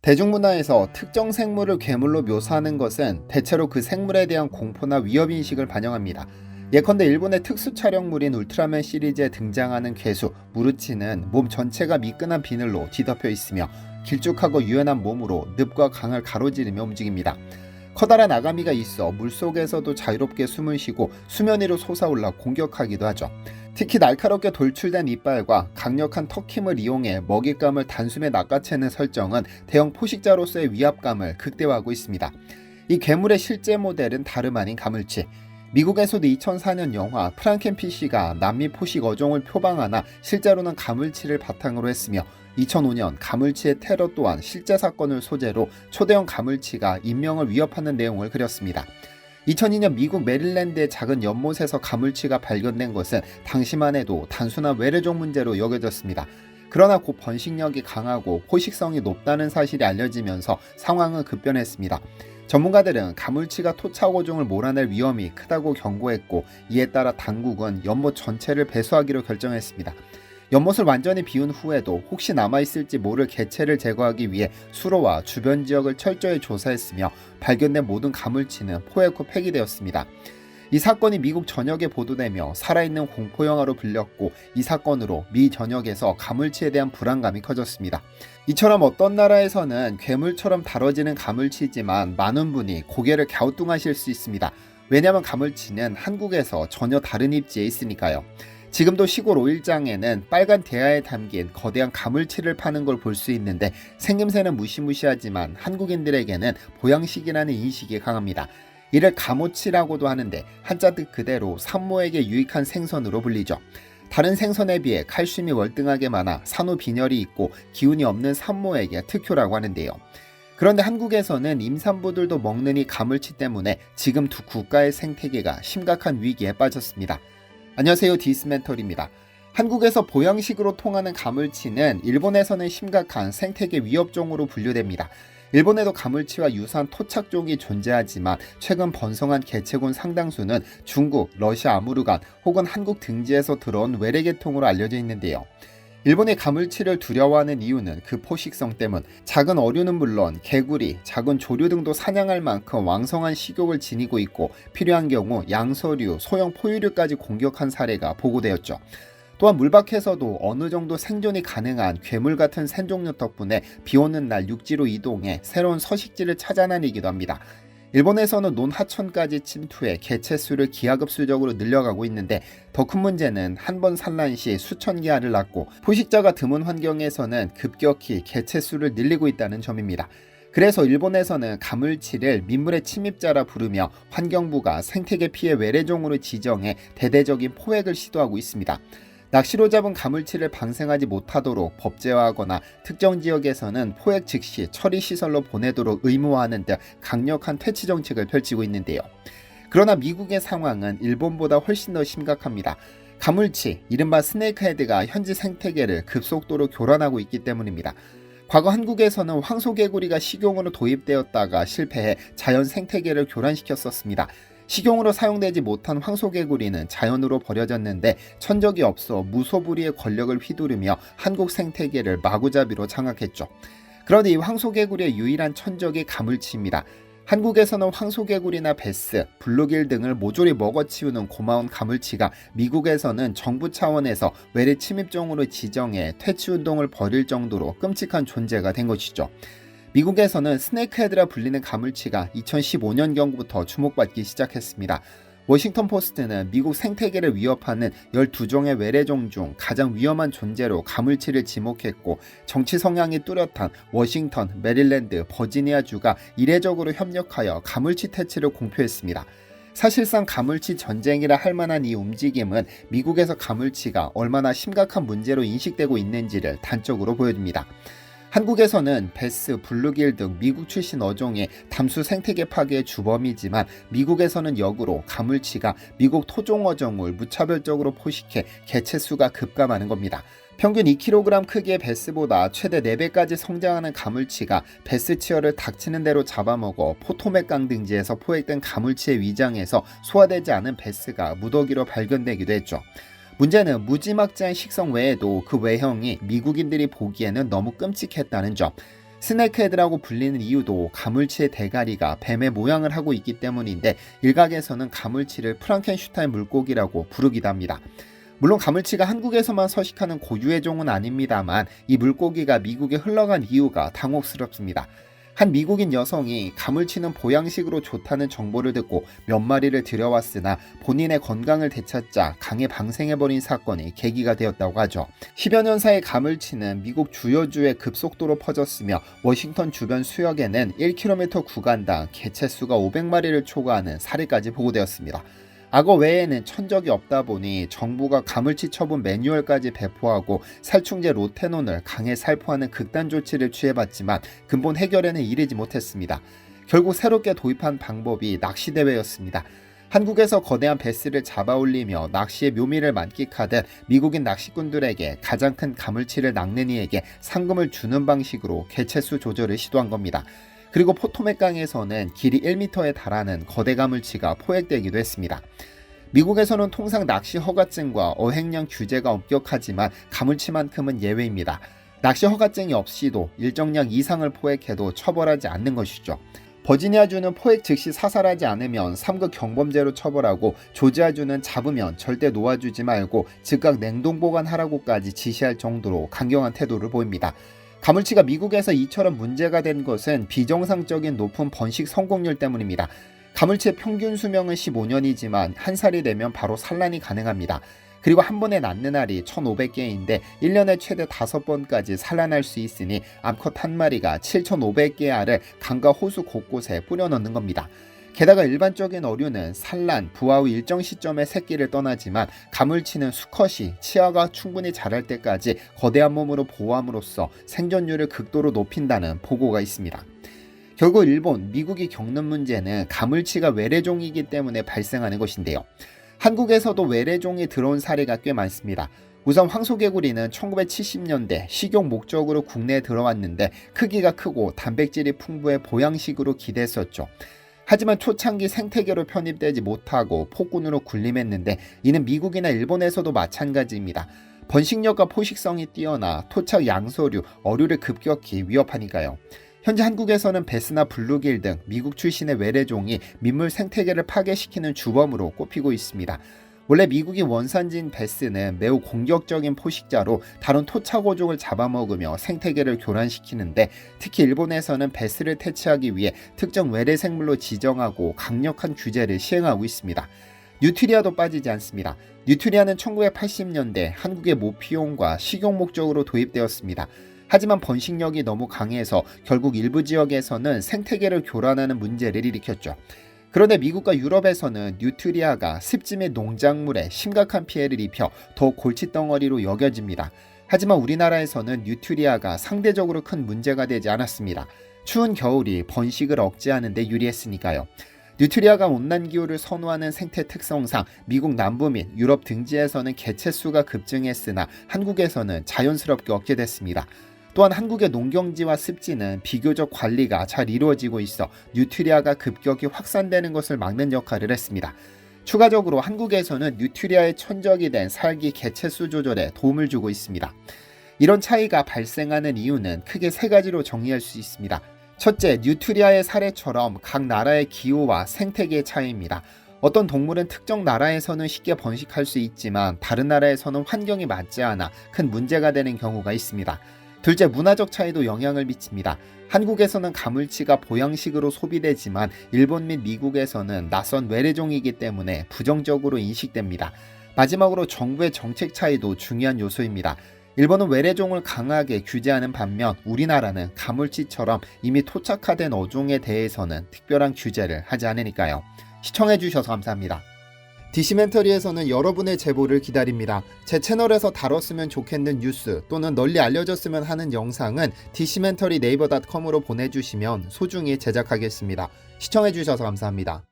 대중문화에서 특정 생물을 괴물로 묘사하는 것은 대체로 그 생물에 대한 공포나 위협인식을 반영합니다. 예컨대 일본의 특수 촬영물인 울트라맨 시리즈에 등장하는 괴수 무르치는 몸 전체가 미끈한 비늘로 뒤덮여 있으며 길쭉하고 유연한 몸으로 늪과 강을 가로지르며 움직입니다. 커다란 아가미가 있어 물속에서도 자유롭게 숨을 쉬고 수면 위로 솟아올라 공격하기도 하죠. 특히 날카롭게 돌출된 이빨과 강력한 턱힘을 이용해 먹잇감을 단숨에 낚아채는 설정은 대형 포식자로서의 위압감을 극대화하고 있습니다. 이 괴물의 실제 모델은 다름 아닌 가물치. 미국에서도 2004년 영화 프랑켄피쉬가 남미 포식 어종을 표방하나 실제로는 가물치를 바탕으로 했으며 2005년 가물치의 테러 또한 실제 사건을 소재로 초대형 가물치가 인명을 위협하는 내용을 그렸습니다. 2002년 미국 메릴랜드의 작은 연못에서 가물치가 발견된 것은 당시만 해도 단순한 외래종 문제로 여겨졌습니다. 그러나 곧 번식력이 강하고 포식성이 높다는 사실이 알려지면서 상황은 급변했습니다. 전문가들은 가물치가 토착어종을 몰아낼 위험이 크다고 경고했고, 이에 따라 당국은 연못 전체를 배수하기로 결정했습니다. 연못을 완전히 비운 후에도 혹시 남아있을지 모를 개체를 제거하기 위해 수로와 주변 지역을 철저히 조사했으며 발견된 모든 가물치는 포획 후 폐기되었습니다. 이 사건이 미국 전역에 보도되며 살아있는 공포영화로 불렸고, 이 사건으로 미 전역에서 가물치에 대한 불안감이 커졌습니다. 이처럼 어떤 나라에서는 괴물처럼 다뤄지는 가물치지만 많은 분이 고개를 갸우뚱하실 수 있습니다. 왜냐하면 가물치는 한국에서 전혀 다른 입지에 있으니까요. 지금도 시골 오일장에는 빨간 대야에 담긴 거대한 가물치를 파는 걸 볼 수 있는데, 생김새는 무시무시하지만 한국인들에게는 보양식이라는 인식이 강합니다. 이를 가모치라고도 하는데 한자 뜻 그대로 산모에게 유익한 생선으로 불리죠. 다른 생선에 비해 칼슘이 월등하게 많아 산후빈혈이 있고 기운이 없는 산모에게 특효라고 하는데요. 그런데 한국에서는 임산부들도 먹는 이 가물치 때문에 지금 두 국가의 생태계가 심각한 위기에 빠졌습니다. 안녕하세요, 디스멘털입니다. 한국에서 보양식으로 통하는 가물치는 일본에서는 심각한 생태계 위협종으로 분류됩니다. 일본에도 가물치와 유사한 토착종이 존재하지만 최근 번성한 개체군 상당수는 중국, 러시아 아무르간 혹은 한국 등지에서 들어온 외래계통으로 알려져 있는데요. 일본의 가물치를 두려워하는 이유는 그 포식성 때문. 작은 어류는 물론 개구리, 작은 조류 등도 사냥할 만큼 왕성한 식욕을 지니고 있고, 필요한 경우 양서류, 소형 포유류까지 공격한 사례가 보고되었죠. 또한 물밖에서도 어느 정도 생존이 가능한 괴물 같은 생존력 덕분에 비오는 날 육지로 이동해 새로운 서식지를 찾아다니기도 합니다. 일본에서는 논하천까지 침투해 개체 수를 기하급수적으로 늘려가고 있는데, 더 큰 문제는 한 번 산란 시 수천 개 알을 낳고 포식자가 드문 환경에서는 급격히 개체 수를 늘리고 있다는 점입니다. 그래서 일본에서는 가물치를 민물의 침입자라 부르며 환경부가 생태계 피해 외래종으로 지정해 대대적인 포획을 시도하고 있습니다. 낚시로 잡은 가물치를 방생하지 못하도록 법제화하거나 특정 지역에서는 포획 즉시 처리시설로 보내도록 의무화하는 등 강력한 퇴치 정책을 펼치고 있는데요. 그러나 미국의 상황은 일본보다 훨씬 더 심각합니다. 가물치, 이른바 스네이크헤드가 현지 생태계를 급속도로 교란하고 있기 때문입니다. 과거 한국에서는 황소개구리가 식용으로 도입되었다가 실패해 자연 생태계를 교란시켰었습니다. 식용으로 사용되지 못한 황소개구리는 자연으로 버려졌는데 천적이 없어 무소불위의 권력을 휘두르며 한국 생태계를 마구잡이로 장악했죠. 그런데 이 황소개구리의 유일한 천적이 가물치입니다. 한국에서는 황소개구리나 베스, 블루길 등을 모조리 먹어치우는 고마운 가물치가 미국에서는 정부 차원에서 외래 침입종으로 지정해 퇴치운동을 벌일 정도로 끔찍한 존재가 된 것이죠. 미국에서는 스네이크헤드라 불리는 가물치가 2015년경부터 주목받기 시작했습니다. 워싱턴 포스트는 미국 생태계를 위협하는 12종의 외래종 중 가장 위험한 존재로 가물치를 지목했고, 정치 성향이 뚜렷한 워싱턴, 메릴랜드, 버지니아주가 이례적으로 협력하여 가물치 퇴치를 공표했습니다. 사실상 가물치 전쟁이라 할 만한 이 움직임은 미국에서 가물치가 얼마나 심각한 문제로 인식되고 있는지를 단적으로 보여줍니다. 한국에서는 베스, 블루길 등 미국 출신 어종이 담수 생태계 파괴의 주범이지만, 미국에서는 역으로 가물치가 미국 토종 어종을 무차별적으로 포식해 개체 수가 급감하는 겁니다. 평균 2kg 크기의 베스보다 최대 4배까지 성장하는 가물치가 베스치어를 닥치는 대로 잡아먹어 포토맥강 등지에서 포획된 가물치의 위장에서 소화되지 않은 베스가 무더기로 발견되기도 했죠. 문제는 무지막지한 식성 외에도 그 외형이 미국인들이 보기에는 너무 끔찍했다는 점. 스네크헤드라고 불리는 이유도 가물치의 대가리가 뱀의 모양을 하고 있기 때문인데 일각에서는 가물치를 프랑켄슈타인 물고기라고 부르기도 합니다. 물론 가물치가 한국에서만 서식하는 고유의 종은 아닙니다만 이 물고기가 미국에 흘러간 이유가 당혹스럽습니다. 한 미국인 여성이 가물치는 보양식으로 좋다는 정보를 듣고 몇 마리를 들여왔으나 본인의 건강을 되찾자 강에 방생해버린 사건이 계기가 되었다고 하죠. 10여 년 사이 가물치는 미국 주요 주에 급속도로 퍼졌으며 워싱턴 주변 수역에는 1km 구간당 개체수가 500마리를 초과하는 사례까지 보고되었습니다. 악어 외에는 천적이 없다 보니 정부가 가물치 처분 매뉴얼까지 배포하고 살충제 로테논을 강에 살포하는 극단 조치를 취해봤지만 근본 해결에는 이르지 못했습니다. 결국 새롭게 도입한 방법이 낚시대회였습니다. 한국에서 거대한 베스를 잡아올리며 낚시의 묘미를 만끽하듯 미국인 낚시꾼들에게 가장 큰 가물치를 낚는 이에게 상금을 주는 방식으로 개체수 조절을 시도한 겁니다. 그리고 포토맥강에서는 길이 1m에 달하는 거대 가물치가 포획되기도 했습니다. 미국에서는 통상 낚시 허가증과 어획량 규제가 엄격하지만 가물치만큼은 예외입니다. 낚시 허가증이 없이도 일정량 이상을 포획해도 처벌하지 않는 것이죠. 버지니아주는 포획 즉시 사살하지 않으면 3급 경범죄로 처벌하고 조지아주는 잡으면 절대 놓아주지 말고 즉각 냉동 보관하라고까지 지시할 정도로 강경한 태도를 보입니다. 가물치가 미국에서 이처럼 문제가 된 것은 비정상적인 높은 번식 성공률 때문입니다. 가물치의 평균 수명은 15년이지만 한 살이 되면 바로 산란이 가능합니다. 그리고 한 번에 낳는 알이 1,500개인데 1년에 최대 5번까지 산란할 수 있으니 암컷 한 마리가 7,500개의 알을 강과 호수 곳곳에 뿌려넣는 겁니다. 게다가 일반적인 어류는 산란, 부화 후 일정 시점에 새끼를 떠나지만 가물치는 수컷이 치아가 충분히 자랄 때까지 거대한 몸으로 보호함으로써 생존율을 극도로 높인다는 보고가 있습니다. 결국 일본, 미국이 겪는 문제는 가물치가 외래종이기 때문에 발생하는 것인데요. 한국에서도 외래종이 들어온 사례가 꽤 많습니다. 우선 황소개구리는 1970년대 식용 목적으로 국내에 들어왔는데 크기가 크고 단백질이 풍부해 보양식으로 기대했었죠. 하지만 초창기 생태계로 편입되지 못하고 폭군으로 군림했는데 이는 미국이나 일본에서도 마찬가지입니다. 번식력과 포식성이 뛰어나 토착 양서류, 어류를 급격히 위협하니까요. 현재 한국에서는 베스나 블루길 등 미국 출신의 외래종이 민물 생태계를 파괴시키는 주범으로 꼽히고 있습니다. 원래 미국이 원산지인 베스는 매우 공격적인 포식자로 다른 토착어종을 잡아먹으며 생태계를 교란시키는데 특히 일본에서는 베스를 퇴치하기 위해 특정 외래 생물로 지정하고 강력한 규제를 시행하고 있습니다. 뉴트리아도 빠지지 않습니다. 뉴트리아는 1980년대 한국의 모피용과 식용 목적으로 도입되었습니다. 하지만 번식력이 너무 강해서 결국 일부 지역에서는 생태계를 교란하는 문제를 일으켰죠. 그런데 미국과 유럽에서는 뉴트리아가 습지 및 농작물에 심각한 피해를 입혀 더욱 골칫덩어리로 여겨집니다. 하지만 우리나라에서는 뉴트리아가 상대적으로 큰 문제가 되지 않았습니다. 추운 겨울이 번식을 억제하는 데 유리했으니까요. 뉴트리아가 온난 기후를 선호하는 생태 특성상 미국 남부 및 유럽 등지에서는 개체수가 급증했으나 한국에서는 자연스럽게 억제됐습니다. 또한 한국의 농경지와 습지는 비교적 관리가 잘 이루어지고 있어 뉴트리아가 급격히 확산되는 것을 막는 역할을 했습니다. 추가적으로 한국에서는 뉴트리아의 천적이 된 살기 개체수 조절에 도움을 주고 있습니다. 이런 차이가 발생하는 이유는 크게 세 가지로 정리할 수 있습니다. 첫째, 뉴트리아의 사례처럼 각 나라의 기후와 생태계의 차이입니다. 어떤 동물은 특정 나라에서는 쉽게 번식할 수 있지만 다른 나라에서는 환경이 맞지 않아 큰 문제가 되는 경우가 있습니다. 둘째, 문화적 차이도 영향을 미칩니다. 한국에서는 가물치가 보양식으로 소비되지만 일본 및 미국에서는 낯선 외래종이기 때문에 부정적으로 인식됩니다. 마지막으로 정부의 정책 차이도 중요한 요소입니다. 일본은 외래종을 강하게 규제하는 반면 우리나라는 가물치처럼 이미 토착화된 어종에 대해서는 특별한 규제를 하지 않으니까요. 시청해주셔서 감사합니다. 디시멘터리에서는 여러분의 제보를 기다립니다. 제 채널에서 다뤘으면 좋겠는 뉴스 또는 널리 알려졌으면 하는 영상은 디시멘터리 네이버.com으로 보내주시면 소중히 제작하겠습니다. 시청해주셔서 감사합니다.